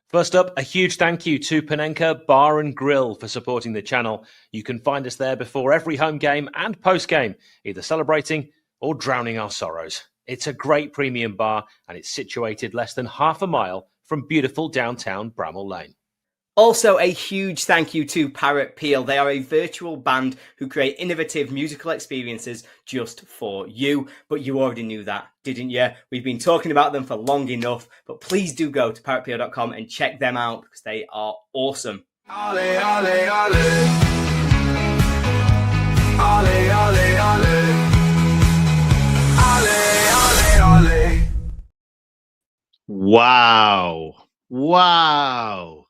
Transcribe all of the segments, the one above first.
First up, a huge thank you to Panenka Bar and Grill for supporting the channel. You can find us there before every home game and post game, either celebrating or drowning our sorrows. It's a great premium bar and it's situated less than half a mile from beautiful downtown Bramall Lane. Also, a huge thank you to Parrot Peel. They are a virtual band who create innovative musical experiences just for you. But you already knew that, didn't you? We've been talking about them for long enough. But please do go to parrotpeel.com and check them out because they are awesome. Ale, ale, ale. Ale, ale, ale. Ale, ale, ale. Wow. Wow.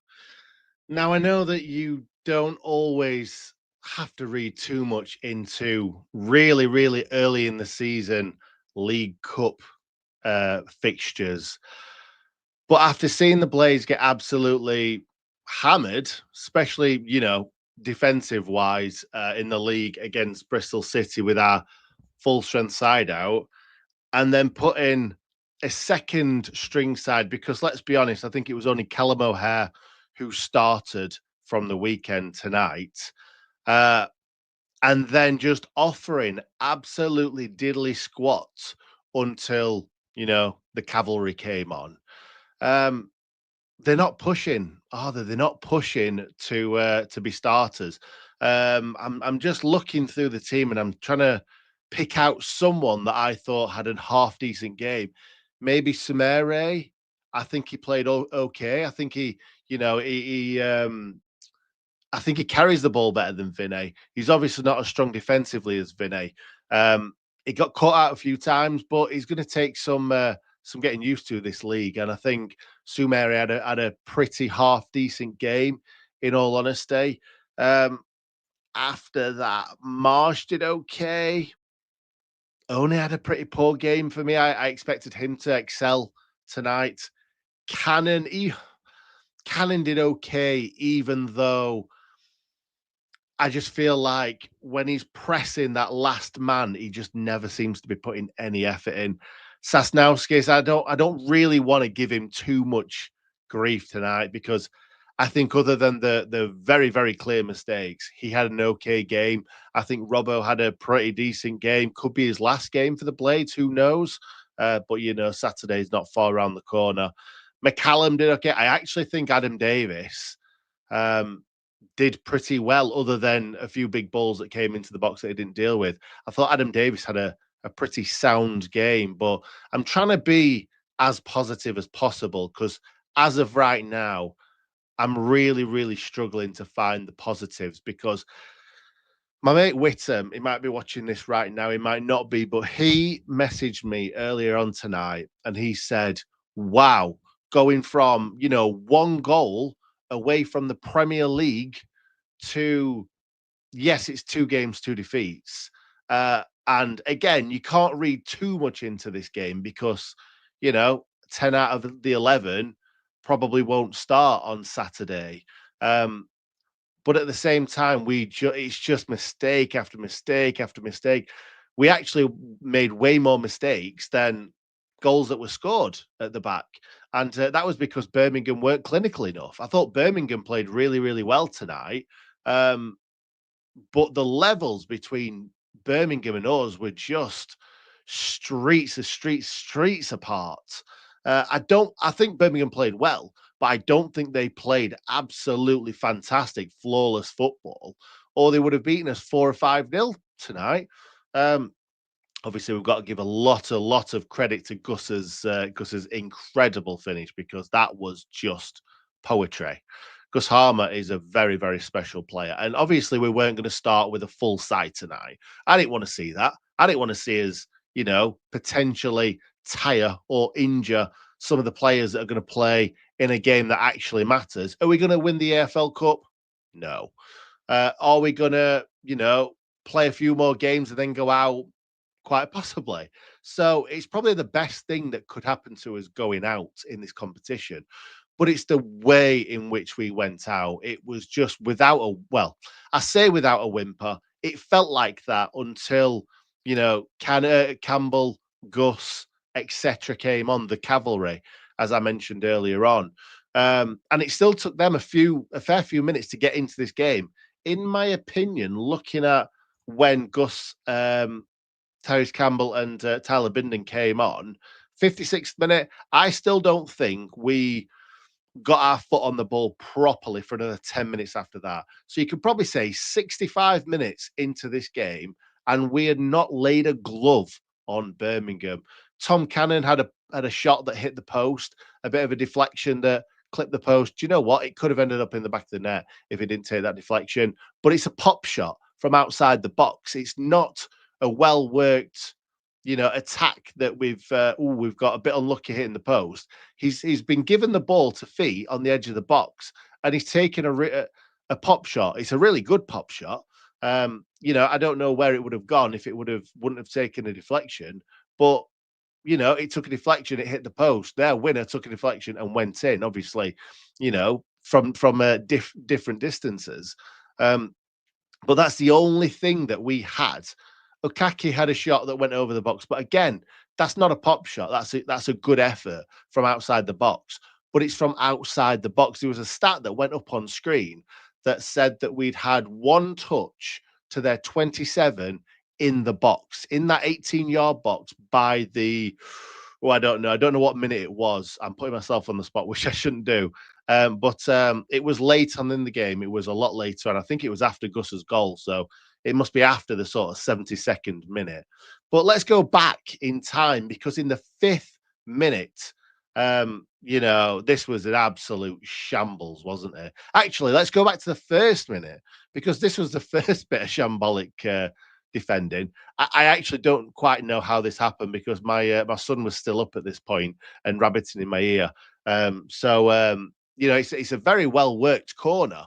Now, I know that you don't always have to read too much into really, really early in the season League Cup fixtures. But after seeing the Blades get absolutely hammered, especially, defensive wise in the league against Bristol City with our full strength side out, and then put in a second string side, because let's be honest, I think it was only Callum O'Hare who started from the weekend tonight. And then just offering absolutely diddly squats until, the cavalry came on. They're not pushing, are they? They're not pushing to be starters. I'm just looking through the team and I'm trying to pick out someone that I thought had a half decent game. Maybe Sumere. I think he played okay. I think I think he carries the ball better than Vinay. He's obviously not as strong defensively as Vinay. He got caught out a few times, but he's going to take some getting used to this league. And I think Sumere had a pretty half decent game, in all honesty. After that, Marsh did okay. Only had a pretty poor game for me. I expected him to excel tonight. Cannon did okay, even though I just feel like when he's pressing that last man, he just never seems to be putting any effort in. Sasnowskis, I don't really want to give him too much grief tonight, because I think other than the very, very clear mistakes, he had an okay game. I think Robbo had a pretty decent game. Could be his last game for the Blades, who knows? But Saturday's not far around the corner. McCallum did okay. I actually think Adam Davis did pretty well, other than a few big balls that came into the box that he didn't deal with. I thought Adam Davis had a pretty sound game, but I'm trying to be as positive as possible, because as of right now, I'm really, really struggling to find the positives, because my mate Whittam, he might be watching this right now, he might not be, but he messaged me earlier on tonight and he said, wow, going from, one goal away from the Premier League to, yes, it's 2 games, 2 defeats. And again, you can't read too much into this game, because, 10 out of the 11 probably won't start on Saturday. But at the same time, it's just mistake after mistake after mistake. We actually made way more mistakes than goals that were scored at the back. And that was because Birmingham weren't clinical enough. I thought Birmingham played really, really well tonight. But the levels between Birmingham and us were just streets apart. I think Birmingham played well, but I don't think they played absolutely fantastic, flawless football, or they would have beaten us 4 or 5-0 tonight. Obviously, we've got to give a lot of credit to Gus's incredible finish, because that was just poetry. Gus Harmer is a very, very special player. And obviously, we weren't going to start with a full side tonight. I didn't want to see that. I didn't want to see us, potentially tire or injure some of the players that are going to play in a game that actually matters. Are we going to win the AFL Cup? No. Are we going to, play a few more games and then go out? Quite possibly. So it's probably the best thing that could happen to us going out in this competition. But it's the way in which we went out. It was just I say without a whimper. It felt like that until, Campbell, Gus, etc. came on, the cavalry, as I mentioned earlier on. And it still took them a fair few minutes to get into this game. In my opinion, looking at when Gus, Tyrese Campbell and Tyler Binden came on, 56th minute, I still don't think we got our foot on the ball properly for another 10 minutes after that. So you could probably say 65 minutes into this game, and we had not laid a glove on Birmingham. Tom Cannon had a shot that hit the post, a bit of a deflection that clipped the post. Do you know what? It could have ended up in the back of the net if he didn't take that deflection. But it's a pop shot from outside the box. It's not a well worked, attack that we've got a bit unlucky hitting the post. He's been given the ball to feet on the edge of the box, and he's taken a pop shot. It's a really good pop shot. I don't know where it would have gone if it wouldn't have taken a deflection, but it took a deflection, it hit the post. Their winner took a deflection and went in, obviously, from different distances. But that's the only thing that we had. Okaki had a shot that went over the box, but again, that's not a pop shot. That's a good effort from outside the box, but it's from outside the box. There was a stat that went up on screen that said that we'd had one touch to their 27 in the box, in that 18-yard box by the, I don't know what minute it was. I'm putting myself on the spot, which I shouldn't do. But it was late on in the game. It was a lot later, and I think it was after Gus's goal. So it must be after the sort of 72nd minute. But let's go back in time, because in the 5th minute, this was an absolute shambles, wasn't it? Actually, let's go back to the 1st minute, because this was the first bit of shambolic defending. I actually don't quite know how this happened, because my son was still up at this point and rabbiting in my ear. It's a very well worked corner.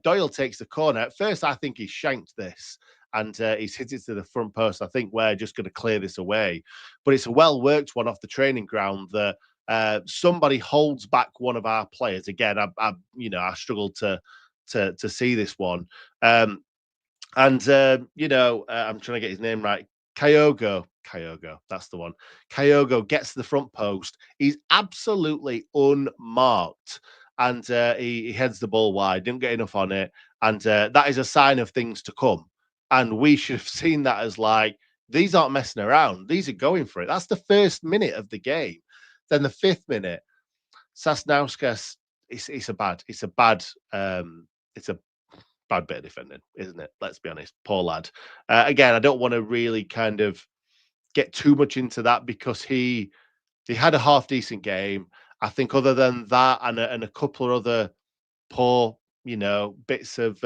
Doyle takes the corner. At first, I think he's shanked this and he's hit it to the front post. I think we're just going to clear this away. But it's a well worked one off the training ground that somebody holds back one of our players. Again, I struggled to see this one. I'm trying to get his name right. Kyogo, that's the one. Kyogo gets to the front post. He's absolutely unmarked. And he heads the ball wide, didn't get enough on it. And that is a sign of things to come. And we should have seen that as like, these aren't messing around. These are going for it. That's the 1st minute of the game. Then the 5th minute, Sasnauskas, it's a bad bit of defending, isn't it? Let's be honest. Poor lad. Again, I don't want to really kind of get too much into that, because he had a half decent game. I think other than that and a couple of other poor, bits of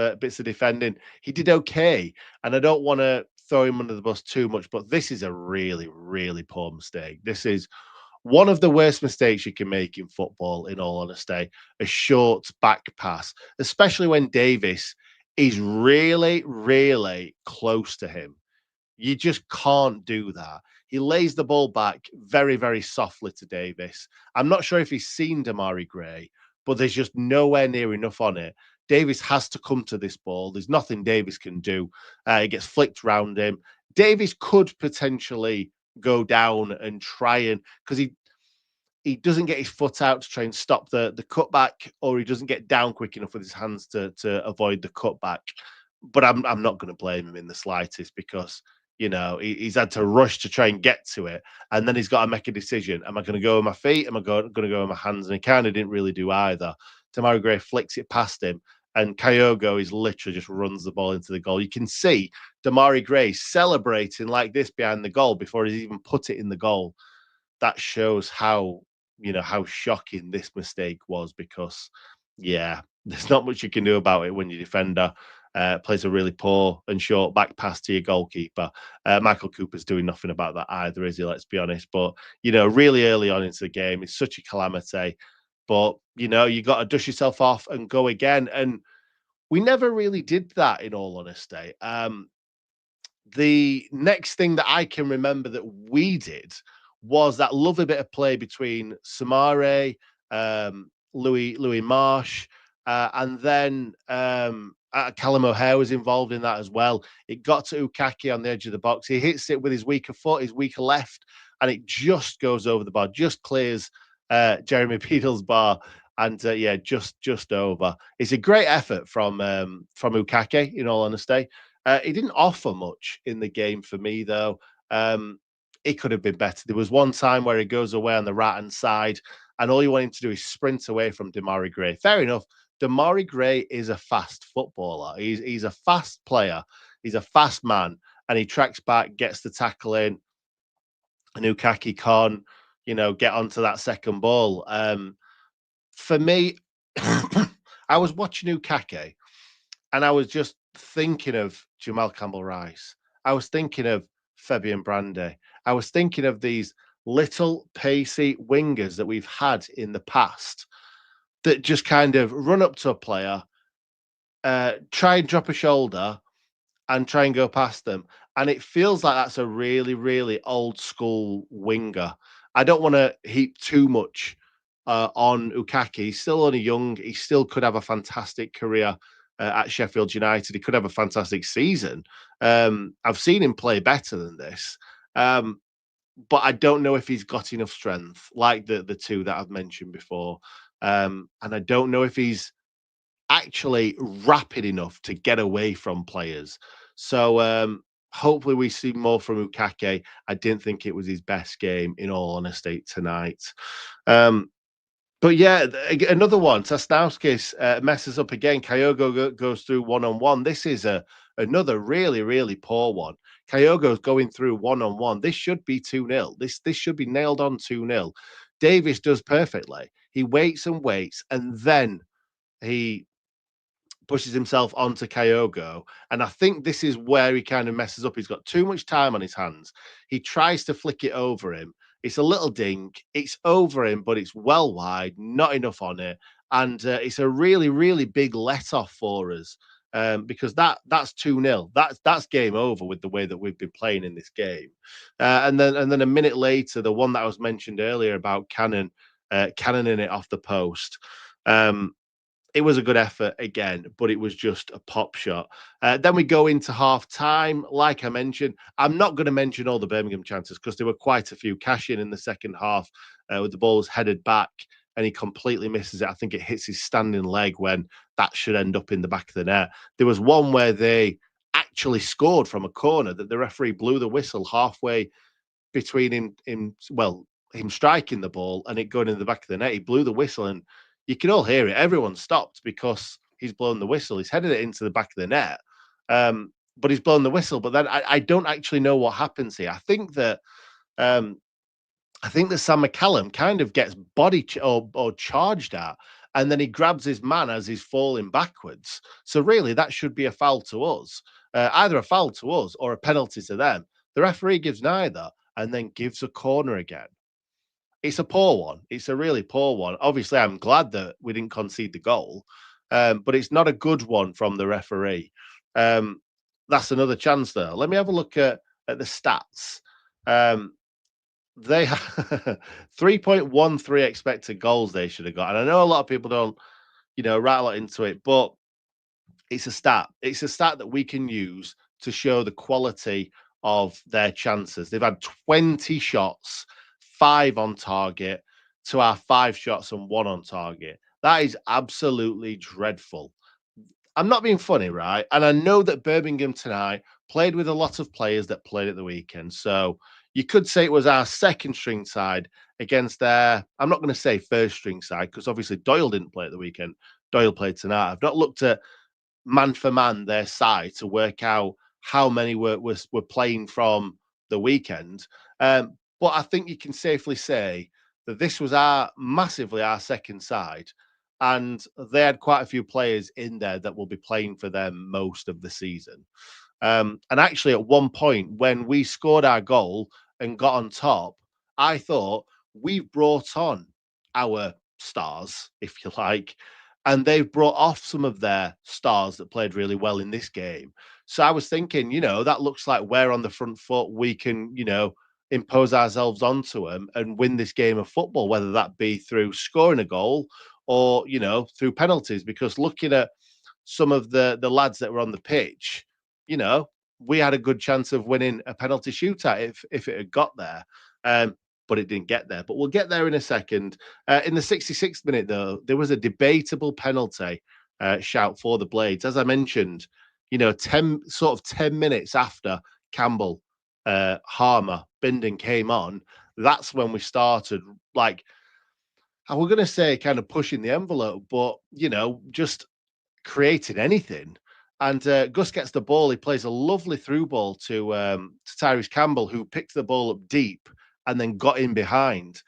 defending, he did okay. And I don't want to throw him under the bus too much, but this is a really, really poor mistake. This is one of the worst mistakes you can make in football, in all honesty. A short back pass, especially when Davis is really, really close to him. You just can't do that. He lays the ball back very, very softly to Davis. I'm not sure if he's seen Damari Gray, but there's just nowhere near enough on it. Davis has to come to this ball. There's nothing Davis can do. It gets flicked round him. Davis could potentially go down and try and, because he doesn't get his foot out to try and stop the cutback, or he doesn't get down quick enough with his hands to avoid the cutback. But I'm not going to blame him in the slightest, because he's had to rush to try and get to it, and then he's got to make a decision. Am I going to go with my feet? Am I going to go with my hands? And he kind of didn't really do either. Damari Gray flicks it past him, and Kyogo is literally just runs the ball into the goal. You can see Damari Gray celebrating like this behind the goal before he's even put it in the goal. That shows how shocking this mistake was, because, there's not much you can do about it when your defender plays a really poor and short back pass to your goalkeeper. Michael Cooper's doing nothing about that either, is he? Let's be honest. But, really early on into the game, it's such a calamity. But, you got to dust yourself off and go again. And we never really did that, in all honesty. The next thing that I can remember that we did was that lovely bit of play between Samare, Louis Marsh, and then Callum O'Hare was involved in that as well. It got to Ukaki on the edge of the box. He hits it with his weaker foot, his weaker left, and it just goes over the bar, just clears Jeremy Beadle's bar. and yeah, just over. It's a great effort from Ukake, in all honesty. He didn't offer much in the game for me, though. It could have been better. There was one time where he goes away on the right-hand side, and all you want him to do is sprint away from Damari Gray. Fair enough. Damari Gray is a fast footballer. He's a fast player. He's a fast man, and he tracks back, gets the tackle in, and Ukaki can't, get onto that second ball. For me, I was watching Ukake, and I was just thinking of Jamal Campbell-Rice. I was thinking of Fabian Brandy. I was thinking of these little pacey wingers that we've had in the past that just kind of run up to a player, try and drop a shoulder, and try and go past them. And it feels like that's a really, really old school winger. I don't want to heap too much on Ukaki. He's still only young. He still could have a fantastic career at Sheffield United. He could have a fantastic season. I've seen him play better than this. But I don't know if he's got enough strength, like the two that I've mentioned before. And I don't know if he's actually rapid enough to get away from players. So hopefully we see more from Ukake. I didn't think it was his best game, in all honesty, tonight. But yeah, another one. Sasnauskis messes up again. Kyogo goes through one-on-one. This is another really, really poor one. Kyogo's going through one-on-one. This should be 2-0. This should be nailed on 2-0. Davis does perfectly. He waits, and then he pushes himself onto Kyogo. And I think this is where he kind of messes up. He's got too much time on his hands. He tries to flick it over him. It's a little dink. It's over him, but it's well wide, not enough on it. And it's a really, really big let-off for us because that's 2-0. That's game over with the way that we've been playing in this game. And then a minute later, the one that I was mentioned earlier about cannoning it off the post. It was a good effort again, but it was just a pop shot. Then we go into half time. Like I mentioned, I'm not going to mention all the Birmingham chances because there were quite a few. Cash in the second half with the ball was headed back and he completely misses it. I think it hits his standing leg when that should end up in the back of the net. There was one where they actually scored from a corner that the referee blew the whistle halfway between him striking the ball and it going in the back of the net. He blew the whistle and you can all hear it. Everyone stopped because he's blown the whistle. He's headed it into the back of the net, but he's blown the whistle. But then I don't actually know what happens here. I think that Sam McCallum kind of gets or charged at, and then he grabs his man as he's falling backwards. So really, that should be a foul to us, either a foul to us or a penalty to them. The referee gives neither, and then gives a corner again. It's a poor one. It's a really poor one. Obviously, I'm glad that we didn't concede the goal, but it's not a good one from the referee. That's another chance there. Let me have a look at the stats. They have 3.13 expected goals they should have got. And I know a lot of people don't, write a lot into it, but it's a stat. It's a stat that we can use to show the quality of their chances. They've had 20 shots, 5 on target, to our 5 shots and 1 on target. That is absolutely dreadful. I'm not being funny, right? And I know that Birmingham tonight played with a lot of players that played at the weekend. So you could say it was our second string side against their, I'm not going to say first string side, because obviously Doyle didn't play at the weekend. Doyle played tonight. I've not looked at man for man their side to work out how many were playing from the weekend. But I think you can safely say that this was massively our second side. And they had quite a few players in there that will be playing for them most of the season. And actually, at one point, when we scored our goal and got on top, I thought we've brought on our stars, if you like, and they've brought off some of their stars that played really well in this game. So I was thinking, that looks like we're on the front foot. We can, impose ourselves onto them and win this game of football, whether that be through scoring a goal or, through penalties. Because looking at some of the lads that were on the pitch, we had a good chance of winning a penalty shootout if it had got there. but it didn't get there. But we'll get there in a second. In the 66th minute, though, there was a debatable penalty shout for the Blades. As I mentioned, 10 minutes after Campbell, Harmer, Bindon came on, that's when we started, like, and we're going to say kind of pushing the envelope, but, just creating anything. And Gus gets the ball. He plays a lovely through ball to Tyrese Campbell, who picked the ball up deep and then got in behind.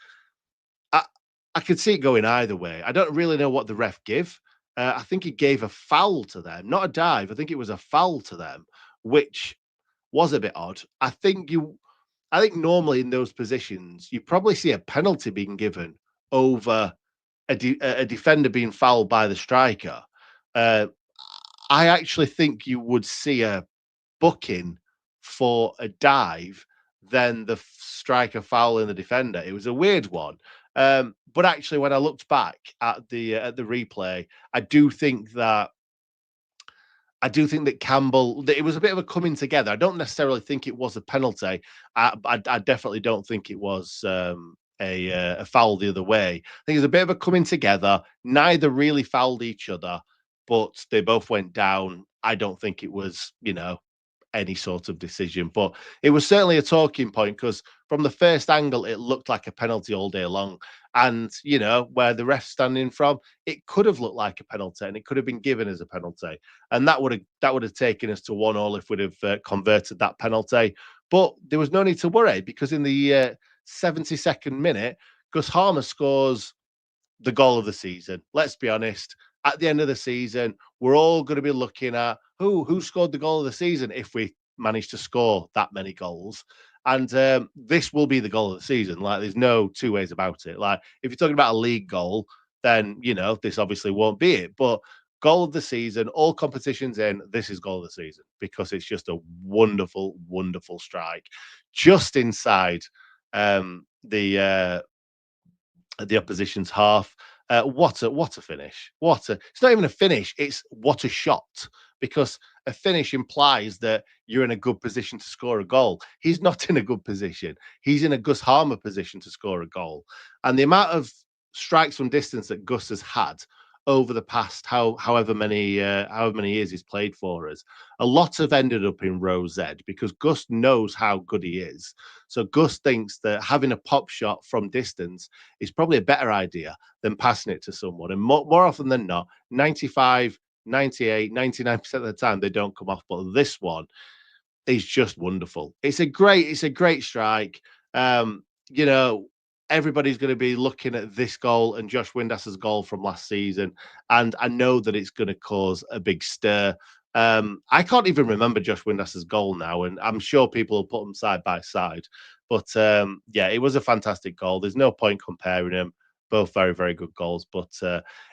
I could see it going either way. I don't really know what the ref give. I think he gave a foul to them, not a dive. I think it was a foul to them, which was a bit odd. I think normally in those positions, you probably see a penalty being given over a defender being fouled by the striker. I actually think you would see a booking for a dive than the striker fouling the defender. It was a weird one. But actually, when I looked back at the replay, I do think that Campbell, it was a bit of a coming together. I don't necessarily think it was a penalty. I definitely don't think it was a foul the other way. I think it was a bit of a coming together. Neither really fouled each other, but they both went down. I don't think it was, any sort of decision, but it was certainly a talking point because from the first angle, it looked like a penalty all day long. And, where the ref's standing from, it could have looked like a penalty and it could have been given as a penalty. And that would have taken us to 1-1 if we'd have converted that penalty. But there was no need to worry because in the 72nd minute, Gus Harmer scores the goal of the season. Let's be honest. At the end of the season, we're all going to be looking at who scored the goal of the season if we manage to score that many goals. And this will be the goal of the season. Like, there's no two ways about it. Like, if you're talking about a league goal, then, this obviously won't be it. But goal of the season, all competitions in, this is goal of the season because it's just a wonderful, wonderful strike just inside the opposition's half. What a finish. It's not even a finish, it's what a shot, because a finish implies that you're in a good position to score a goal. He's not in a good position. He's in a Gus Harmer position to score a goal. And the amount of strikes from distance that Gus has had over the past however many years he's played for us, a lot have ended up in row Z because Gus knows how good he is. So Gus thinks that having a pop shot from distance is probably a better idea than passing it to someone. And more often than not, 95, 98, 99% of the time, they don't come off. But this one is just wonderful. It's a great strike. Everybody's going to be looking at this goal and Josh Windas's goal from last season. And I know that it's going to cause a big stir. I can't even remember Josh Windas's goal now, and I'm sure people will put them side by side. But it was a fantastic goal. There's no point comparing them. Both very, very good goals. But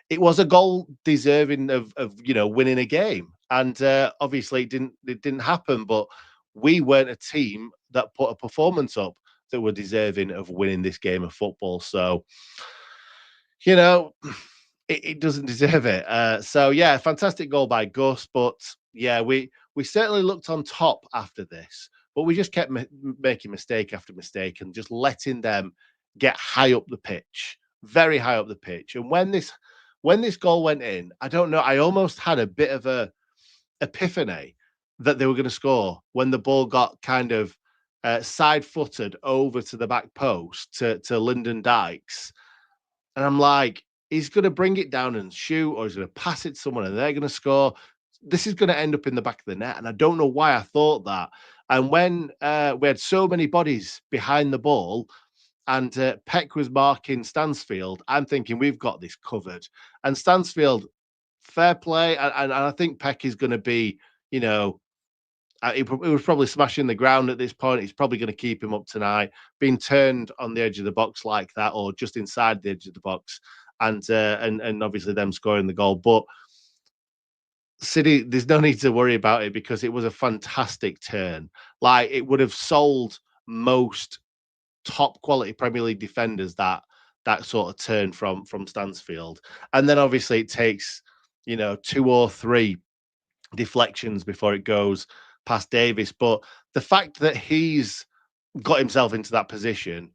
it was a goal deserving of winning a game. And obviously it didn't happen, but we weren't a team that put a performance up that were deserving of winning this game of football. So, it doesn't deserve it. Fantastic goal by Gus. But we certainly looked on top after this, but we just kept making mistake after mistake and just letting them get high up the pitch, very high up the pitch. And when this goal went in, I don't know, I almost had a bit of a epiphany that they were going to score when the ball got kind of side-footed over to the back post to Lyndon Dykes. And I'm like, he's going to bring it down and shoot, or he's going to pass it to someone and they're going to score. This is going to end up in the back of the net. And I don't know why I thought that. And when we had so many bodies behind the ball and Peck was marking Stansfield, I'm thinking we've got this covered. And Stansfield, fair play. And I think Peck is going to be, he was probably smashing the ground at this point. He's probably going to keep him up tonight. Being turned on the edge of the box like that, or just inside the edge of the box, and obviously them scoring the goal. But City, there's no need to worry about it because it was a fantastic turn. Like, it would have sold most top quality Premier League defenders that sort of turn from Stansfield, and then obviously it takes 2 or 3 deflections before it goes past Davis. But the fact that he's got himself into that position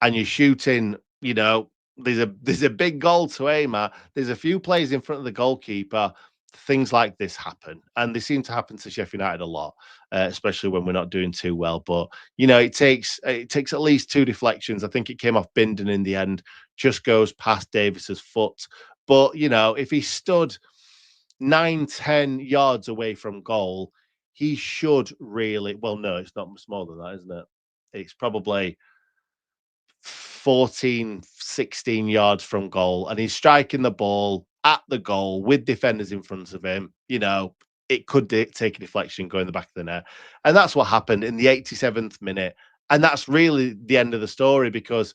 and you're shooting, there's a big goal to aim at. There's a few plays in front of the goalkeeper. Things like this happen, and they seem to happen to Sheffield United a lot, especially when we're not doing too well. But it takes at least two deflections. I think it came off Bindon in the end, just goes past Davis's foot. But if he stood 9-10 yards away from goal, he should really. Well, no, it's not much more than that, isn't it? It's probably 14, 16 yards from goal, and he's striking the ball at the goal with defenders in front of him. It could take a deflection, go in the back of the net. And that's what happened in the 87th minute. And that's really the end of the story, because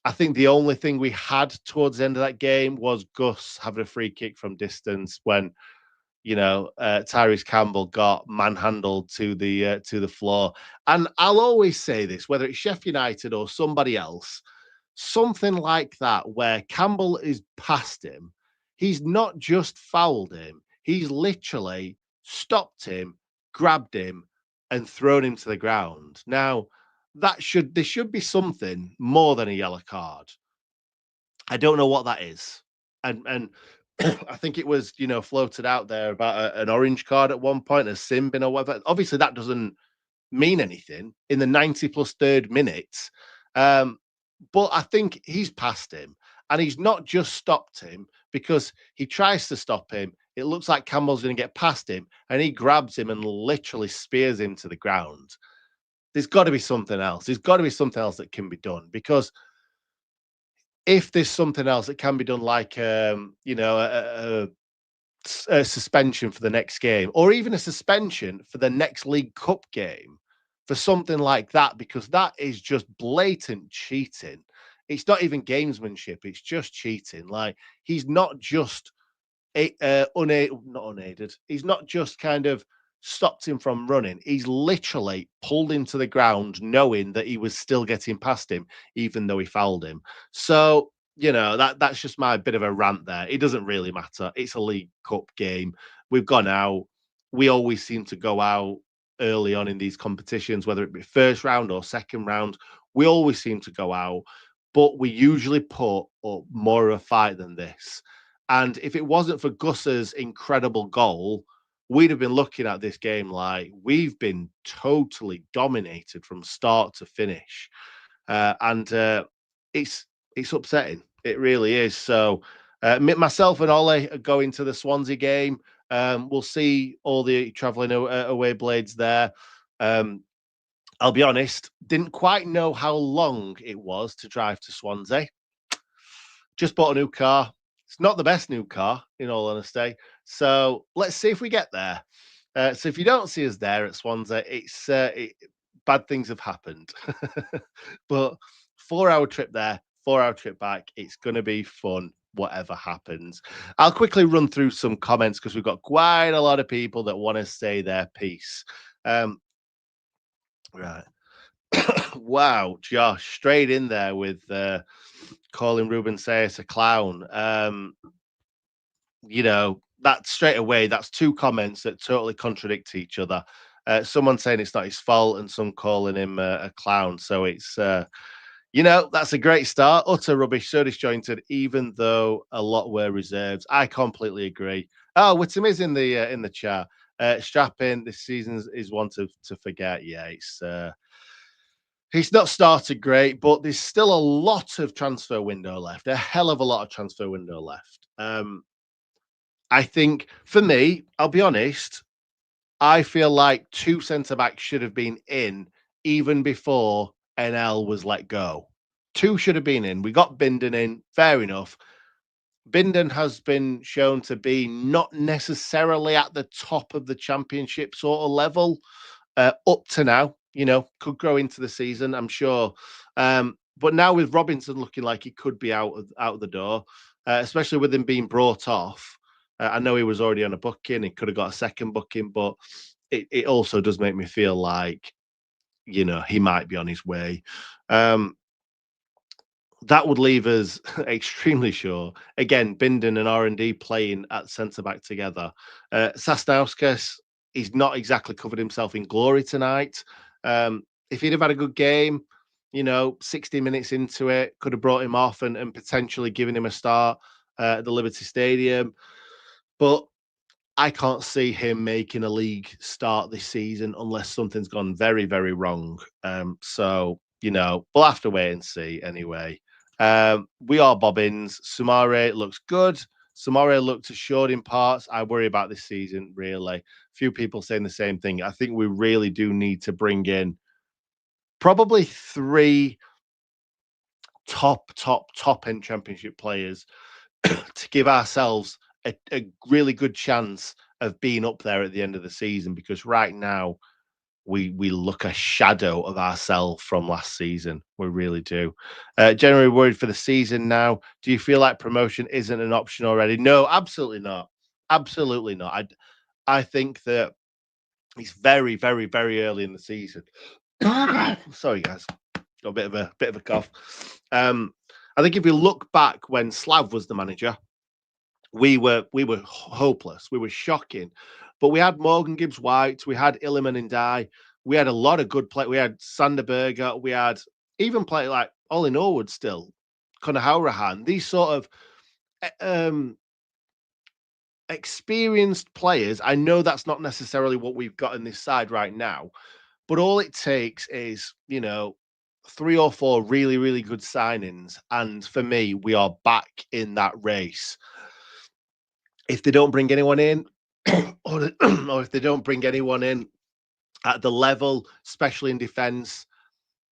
I think the only thing we had towards the end of that game was Gus having a free kick from distance when Tyrese Campbell got manhandled to the floor. And I'll always say this, whether it's Sheffield United or somebody else, something like that, where Campbell is past him, he's not just fouled him, he's literally stopped him, grabbed him, and thrown him to the ground. Now, there should be something more than a yellow card. I don't know what that is. And I think it was, floated out there about an orange card at one point, a sin bin or whatever. Obviously, that doesn't mean anything in the 90 plus third minute. But I think he's past him, and he's not just stopped him because he tries to stop him. It looks like Campbell's going to get past him, and he grabs him and literally spears him to the ground. There's got to be something else. There's got to be something else that can be done, because if there's something else that can be done, like a suspension for the next game, or even a suspension for the next League Cup game, for something like that, because that is just blatant cheating. It's not even gamesmanship; it's just cheating. Like, he's not just not unaided. He's not just kind of stopped him from running. He's literally pulled him to the ground, knowing that he was still getting past him, even though he fouled him. So, that's just my bit of a rant there. It doesn't really matter. It's a League Cup game. We've gone out. We always seem to go out early on in these competitions, whether it be first round or second round. We always seem to go out, but we usually put up more of a fight than this. And if it wasn't for Gus's incredible goal, we'd have been looking at this game like we've been totally dominated from start to finish. And it's upsetting. It really is. So myself and Ollie are going to the Swansea game. We'll see all the travelling away blades there. I'll be honest, didn't quite know how long it was to drive to Swansea. Just bought a new car. It's not the best new car, in all honesty. So let's see if we get there. So if you don't see us there at Swansea, bad things have happened. But 4-hour trip there, 4-hour trip back. It's going to be fun, whatever happens. I'll quickly run through some comments because we've got quite a lot of people that want to say their piece. Right. Wow, Josh, straight in there with calling Ruben Sayers a clown. That straight away, that's two comments that totally contradict each other. Someone saying it's not his fault and some calling him a clown. So it's, that's a great start. Utter rubbish, so disjointed, even though a lot were reserves. I completely agree. Oh, Whittam is in the chat. Strap in, this season is one to forget. Yeah, he's not started great, but there's still a lot of transfer window left, a hell of a lot of transfer window left. I think, for me, I'll be honest, I feel like two centre-backs should have been in even before NL was let go. Two should have been in. We got Bindon in, fair enough. Bindon has been shown to be not necessarily at the top of the Championship sort of level up to now. Could grow into the season, I'm sure. But now with Robinson looking like he could be out of the door, especially with him being brought off. I know he was already on a booking. He could have got a second booking, but it also does make me feel like, he might be on his way. That would leave us extremely sure. Again, Bindon and R&D playing at centre-back together. Sasnauskas, he's not exactly covered himself in glory tonight. If he'd have had a good game, 60 minutes into it, could have brought him off and potentially given him a start at the Liberty Stadium. But I can't see him making a league start this season unless something's gone very, very wrong. So, we'll have to wait and see anyway. We are bobbins. Sumare looks good. Sumare looked assured in parts. I worry about this season, really. Few people saying the same thing. I think we really do need to bring in probably 3 top end championship players to give ourselves a really good chance of being up there at the end of the season, because right now we look a shadow of ourselves from last season. We really do. Generally worried for the season now. Do you feel like promotion isn't an option already? No, absolutely not. Absolutely not. I think that it's very, very, very early in the season. Sorry, guys. Got a bit of a cough. I think if you look back when Slav was the manager, we were hopeless. We were shocking. But we had Morgan Gibbs White, we had Illiman and Dye, we had a lot of good play. We had Sanderberger, we had even play like Ollie Norwood still, Conor Howrahan. These sort of experienced players. I know that's not necessarily what we've got in this side right now, but all it takes is 3 or 4 really, really good signings, and for me, we are back in that race. If they don't bring anyone in, or if they don't bring anyone in at the level, especially in defence,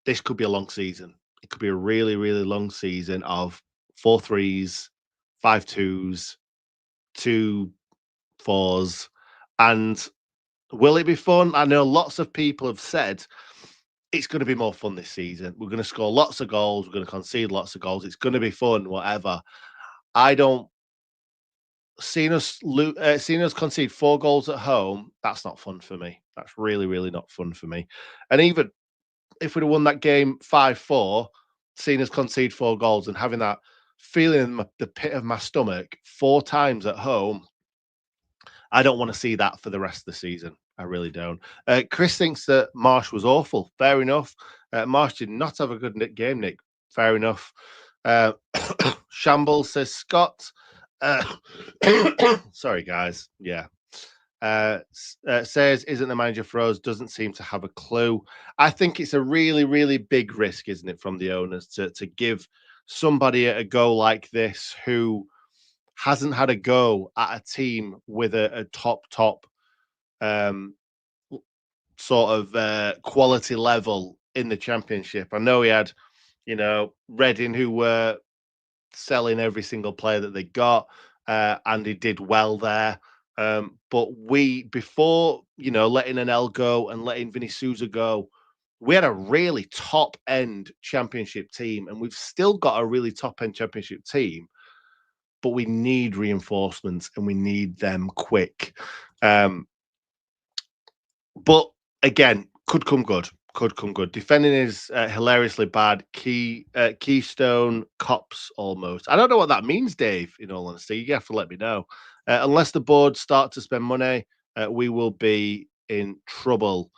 this could be a long season. It could be a really, really long season of 4 3s, 5 2s, 2 4s. And will it be fun? I know lots of people have said it's going to be more fun this season. We're going to score lots of goals. We're going to concede lots of goals. It's going to be fun, whatever. I don't seeing us concede 4 goals at home. That's not fun for me. That's really, really not fun for me. And even if we'd have won that game 5-4, seeing us concede 4 goals and having that feeling in the pit of my stomach 4 times at home, I don't want to see that for the rest of the season. I really don't. Chris thinks that Marsh was awful. Fair enough. Marsh did not have a good game, Nick. Fair enough. Shambles says Scott. Sorry, guys. Yeah. Says, isn't the manager for us? Doesn't seem to have a clue. I think it's a really, really big risk, isn't it, from the owners to give somebody a go like this who hasn't had a go at a team with a top sort of quality level in the championship. I know he had, Reading, who were selling every single player that they got, and he did well there. But before letting Anel go and letting Vinny Souza go, we had a really top end championship team, and we've still got a really top end championship team. But we need reinforcements, and we need them quick. But again, could come good. Could come good. Defending is hilariously bad. Keystone cops almost. I don't know what that means, Dave. In all honesty, you have to let me know. Unless the board start to spend money, we will be in trouble.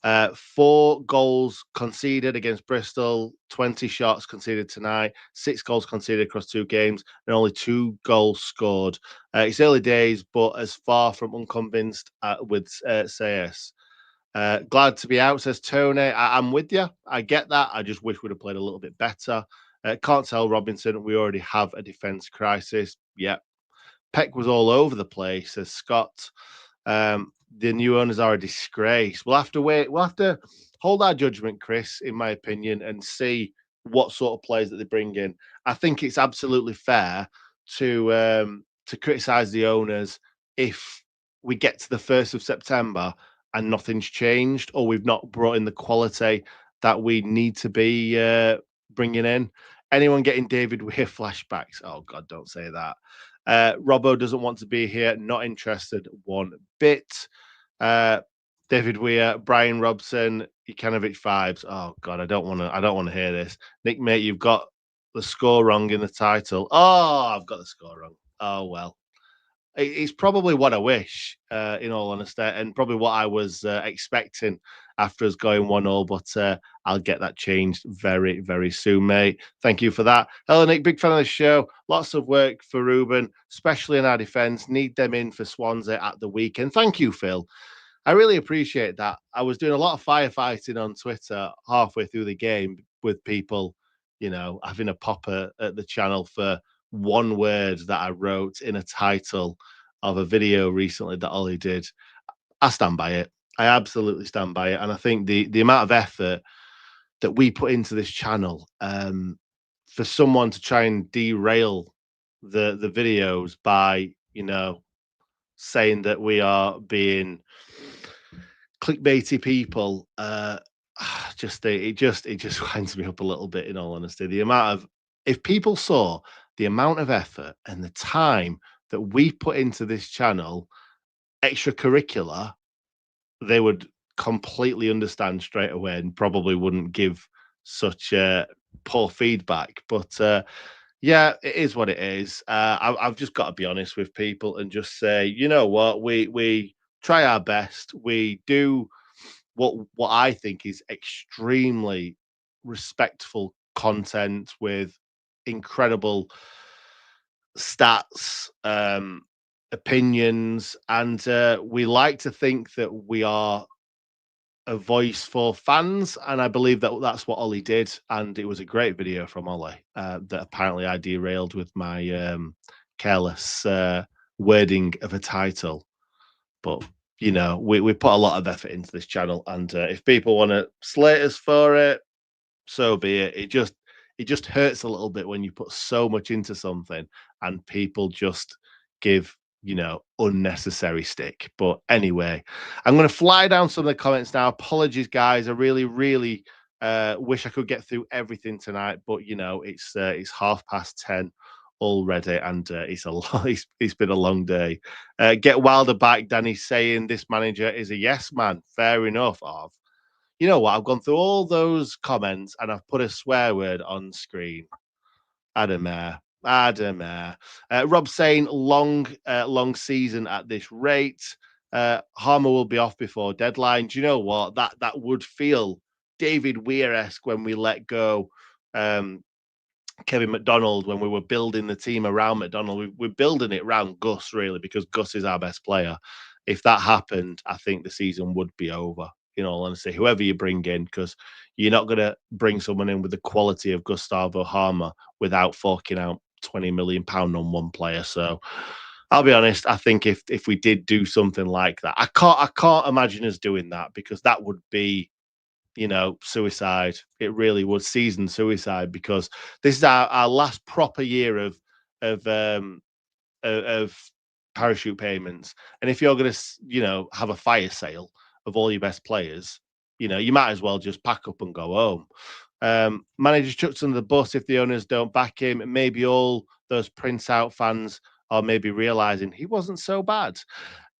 4 goals conceded against Bristol, 20 shots conceded tonight, 6 goals conceded across 2 games, and only 2 goals scored. It's early days, but as far from unconvinced with CS. Glad to be out, says Tony. I'm with you. I get that. I just wish we'd have played a little bit better. Can't tell Robinson. We already have a defence crisis. Yeah. Peck was all over the place, says Scott. The new owners are a disgrace. We'll have to wait. We'll have to hold our judgment, Chris, in my opinion, and see what sort of players that they bring in. I think it's absolutely fair to criticise the owners if we get to the 1st of September and nothing's changed, or we've not brought in the quality that we need to be bringing in. Anyone getting David Weir flashbacks? Oh, God, don't say that. Robbo doesn't want to be here. Not interested one bit. David Weir, Brian Robson, Ikanovich vibes. Oh God, I don't want to hear this. Nick, mate, you've got the score wrong in the title. Oh, I've got the score wrong. Oh well. It's probably what I wish, in all honesty, and probably what I was expecting after us going 1-0. But I'll get that changed very, very soon, mate. Thank you for that. Hello, Nick. Big fan of the show. Lots of work for Ruben, especially in our defence. Need them in for Swansea at the weekend. Thank you, Phil. I really appreciate that. I was doing a lot of firefighting on Twitter halfway through the game with people, having a pop at the channel for one word that I wrote in a title of a video recently that Ollie did. I stand by it. I absolutely stand by it. And I think the amount of effort that we put into this channel, for someone to try and derail the videos by, saying that we are being clickbaity people, it just winds me up a little bit, in all honesty. If people saw the amount of effort and the time that we put into this channel, extracurricular, they would completely understand straight away and probably wouldn't give such poor feedback. But yeah, it is what it is. I've just got to be honest with people and just say, you know what, we try our best. We do what I think is extremely respectful content with incredible stats, opinions, and we like to think that we are a voice for fans, and I believe that that's what Ollie did, and it was a great video from Ollie that apparently I derailed with my careless wording of a title. But we put a lot of effort into this channel, and if people want to slate us for it, so be it. It just hurts a little bit when you put so much into something and people just give unnecessary stick. But anyway, I'm going to fly down some of the comments now. Apologies, guys. I really, really wish I could get through everything tonight, but it's 10:30 already, and it's a lot. It's been a long day. Get Wilder back, Danny saying this manager is a yes man. Fair enough. You know what? I've gone through all those comments and I've put a swear word on screen. Adamare. Rob saying long season at this rate. Harmer will be off before deadline. Do you know what? That would feel David Weir-esque when we let go Kevin McDonald, when we were building the team around McDonald. We're building it around Gus, really, because Gus is our best player. If that happened, I think the season would be over, in all honesty, whoever you bring in, because you're not going to bring someone in with the quality of Gustavo Harmer without forking out £20 million on one player. So I'll be honest, I think if we did do something like that, I can't imagine us doing that, because that would be suicide. It really would, season suicide, because this is our last proper year of parachute payments. And if you're going to, have a fire sale of all your best players, you might as well just pack up and go home. Manager chucked under the bus if the owners don't back him. Maybe all those Prince out fans are maybe realizing he wasn't so bad.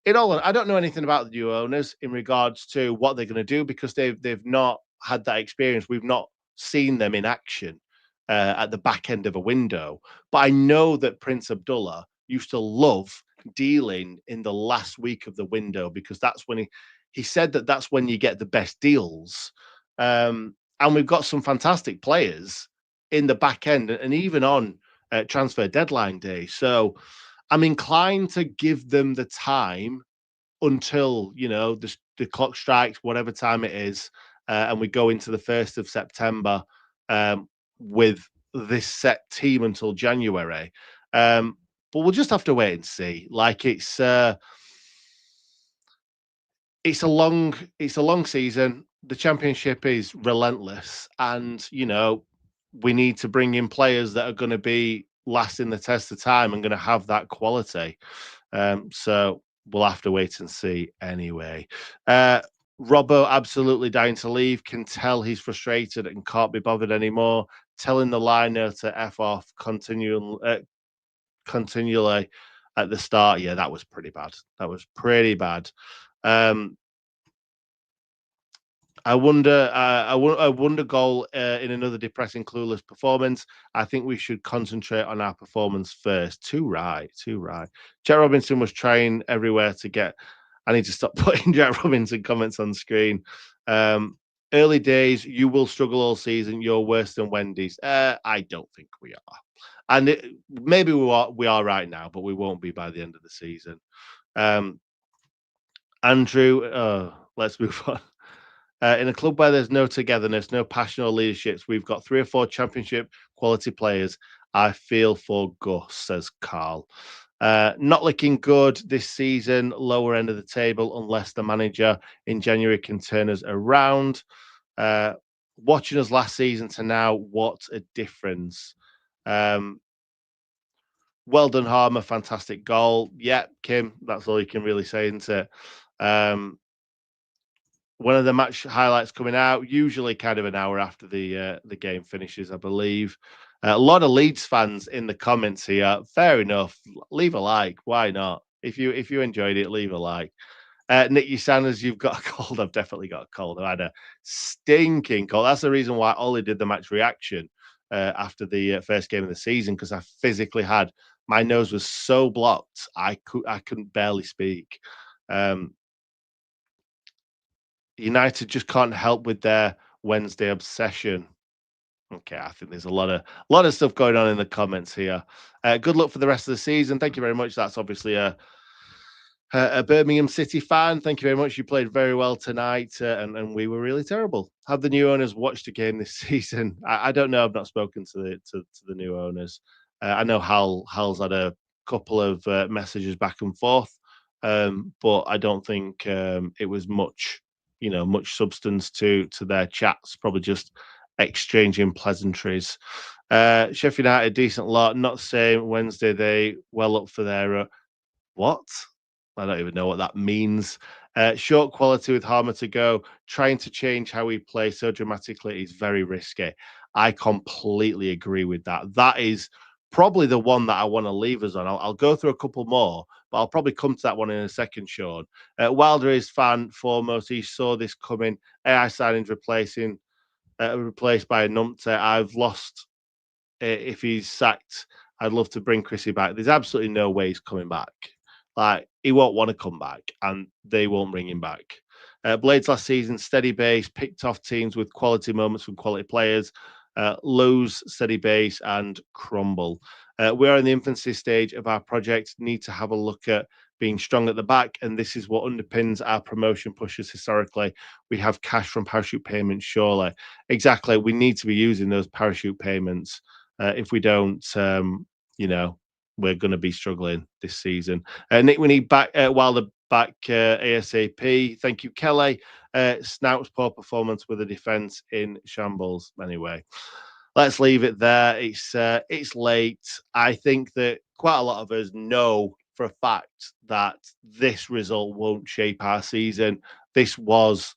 I don't know anything about the new owners in regards to what they're going to do, because they've not had that experience. We've not seen them in action at the back end of a window. But I know that Prince Abdullah used to love dealing in the last week of the window, because that's when he said that's when you get the best deals. And we've got some fantastic players in the back end, and even on transfer deadline day. So I'm inclined to give them the time until the clock strikes, whatever time it is, and we go into the 1st of September with this set team until January. But we'll just have to wait and see. Like it's a long season. The Championship is relentless, and we need to bring in players that are going to be lasting the test of time and going to have that quality. So we'll have to wait and see anyway. Robbo absolutely dying to leave. Can tell he's frustrated and can't be bothered anymore. Telling the liner to F off continually at the start. Yeah, that was pretty bad. I wonder. I wonder goal in another depressing, clueless performance. I think we should concentrate on our performance first. Too right. Too right. Jack Robinson was trying everywhere to get. I need to stop putting Jack Robinson comments on screen. Um, Early days, you will struggle all season. You're worse than Wendy's. I don't think we are, and maybe we are right now, but we won't be by the end of the season. Um, Andrew, let's move on. In a club where there's no togetherness, no passion or leaderships, we've got 3 or 4 championship quality players. I feel for Gus, says Carl. Not looking good this season, lower end of the table, unless the manager in January can turn us around. Watching us last season to now, what a difference. Um, well done, Harmer. Fantastic goal. Yeah, Kim, that's all you can really say, isn't it? One of the match highlights coming out, usually kind of an hour after the game finishes, I believe. A lot of Leeds fans in the comments here. Fair enough. Leave a like. Why not? If you enjoyed it, leave a like. Nick Sanders, you've got a cold. I've definitely got a cold. I had a stinking cold. That's the reason why Ollie did the match reaction after the first game of the season, because I physically had my nose was so blocked I couldn't barely speak. United just can't help with their Wednesday obsession. Okay, I think there's a lot of stuff going on in the comments here. Good luck for the rest of the season. Thank you very much. That's obviously a Birmingham City fan. Thank you very much. You played very well tonight, and we were really terrible. Have the new owners watched a game this season? I don't know. I've not spoken to the new owners. I know Hal's had a couple of messages back and forth, but I don't think it was much substance to their chats. Probably just exchanging pleasantries. Sheffield United, decent lot. Not saying Wednesday they well up for their what? I don't even know what that means. Short quality with Harmer to go. Trying to change how we play so dramatically is very risky. I completely agree with that. That is probably the one that I want to leave us on. I'll go through a couple more, but I'll probably come to that one in a second, Sean. Wilder is fan foremost. He saw this coming. AI signings replaced by a numpty. I've lost if he's sacked. I'd love to bring Chrissy back. There's absolutely no way he's coming back. Like, he won't want to come back, and they won't bring him back. Blades last season, steady base, picked off teams with quality moments from quality players, lose, steady base, and crumble. We are in the infancy stage of our project, need to have a look at being strong at the back, and this is what underpins our promotion pushes historically. We have cash from parachute payments, surely. Exactly. We need to be using those parachute payments. If we don't, we're going to be struggling this season. Nick, we need back Wilder back ASAP. Thank you, Kelly. Snout's poor performance with the defence in shambles. Anyway, let's leave it there. It's late. I think that quite a lot of us know for a fact that this result won't shape our season. This was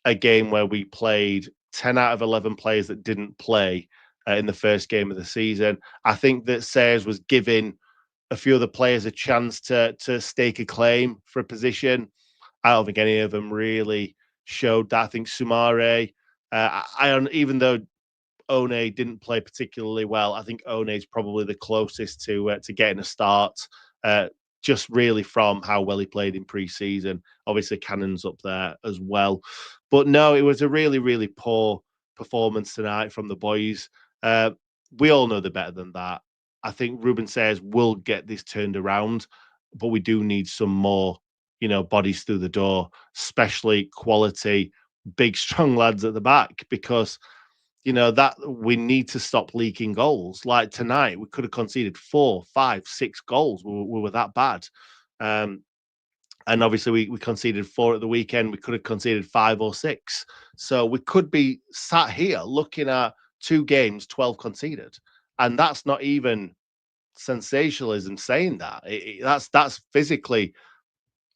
a game where we played 10 out of 11 players that didn't play in the first game of the season. I think that Sayers was giving a few of the players a chance to stake a claim for a position. I don't think any of them really showed that. I think Sumare, even though One didn't play particularly well, I think One is probably the closest to getting a start. Just really from how well he played in pre-season. Obviously, Cannon's up there as well. But no, it was a really, really poor performance tonight from the boys. We all know they're better than that. I think Ruben Sayers will get this turned around, but we do need some more, bodies through the door, especially quality, big, strong lads at the back, because that we need to stop leaking goals. Like tonight, we could have conceded 4, 5, 6 goals. We were that bad. And obviously we conceded 4 at the weekend. We could have conceded 5 or 6. So we could be sat here looking at 2 games, 12 conceded. And that's not even sensationalism saying that. That's physically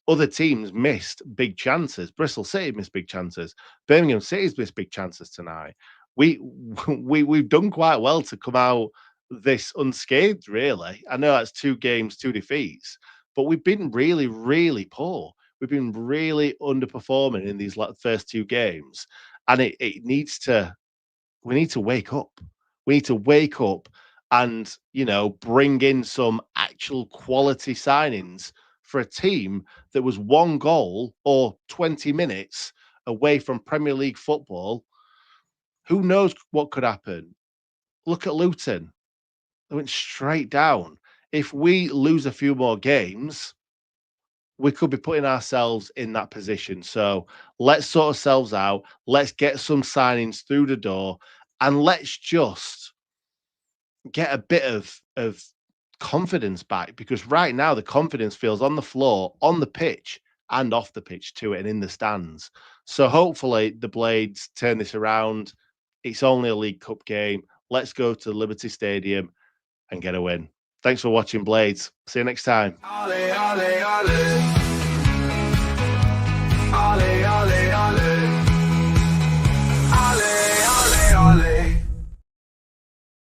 other teams missed big chances. Bristol City missed big chances. Birmingham City's missed big chances tonight. We've done quite well to come out this unscathed, really. I know that's 2 games, 2 defeats, but we've been really, really poor. We've been really underperforming in these first 2 games, and we need to wake up. We need to wake up and, bring in some actual quality signings for a team that was 1 goal or 20 minutes away from Premier League football. Who knows what could happen? Look at Luton. They went straight down. If we lose a few more games, we could be putting ourselves in that position. So let's sort ourselves out. Let's get some signings through the door, and let's just get a bit of confidence back, because right now the confidence feels on the floor, on the pitch, and off the pitch to it, and in the stands. So hopefully the Blades turn this around. It's only a League Cup game. Let's go to Liberty Stadium and get a win. Thanks for watching, Blades. See you next time. Ollie, ollie, ollie.